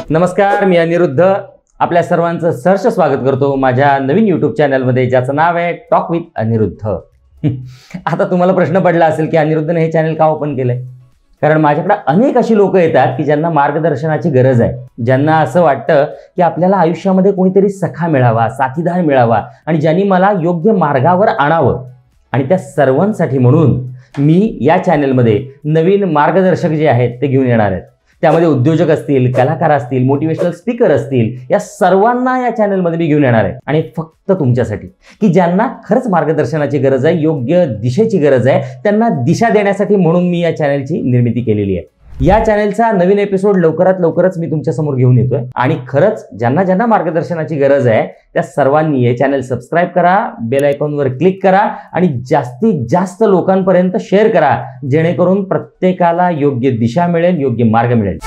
नमस्कार, मी अनिरुद्ध आपल्या सर्वांचं सहर्ष स्वागत करतो माझ्या नवीन यूट्यूब चॅनलमध्ये, ज्याचं नाव आहे टॉक विथ अनिरुद्ध. आता तुम्हाला प्रश्न पडला असेल की अनिरुद्धने हे चॅनल का ओपन केलंय? कारण माझ्याकडे अनेक अशी लोक येतात की ज्यांना मार्गदर्शनाची गरज आहे, ज्यांना असं वाटतं की आपल्याला आयुष्यामध्ये कोणीतरी सखा मिळावा, साथीदार मिळावा आणि ज्यांनी मला योग्य मार्गावर आणावं. आणि त्या सर्वांसाठी म्हणून मी या चॅनलमध्ये नवीन मार्गदर्शक जे आहेत ते घेऊन येणार आहेत. त्यामध्ये उद्योजक असतील, कलाकार असतील, मोटिवेशनल स्पीकर असतील, या सर्वांना या चॅनलमध्ये मी घेऊन येणार आहे. आणि फक्त तुमच्यासाठी, की ज्यांना खरंच मार्गदर्शनाची गरज आहे, योग्य दिशेची गरज आहे, त्यांना दिशा देण्यासाठी म्हणून मी या चॅनलची निर्मिती केलेली आहे. या चॅनलचा नवीन एपिसोड लवकरच मी तुमच्यासमोर घेऊन येतोय. आणि खरंच ज्यांना मार्गदर्शनाची गरज आहे त्या सर्वांनी हे चॅनल सबस्क्राईब करा, बेल आयकॉनवर क्लिक करा आणि जास्तीत जास्त लोकांपर्यंत शेअर करा, जेणेकरून प्रत्येकाला योग्य दिशा मिळेल, योग्य मार्ग मिळेल.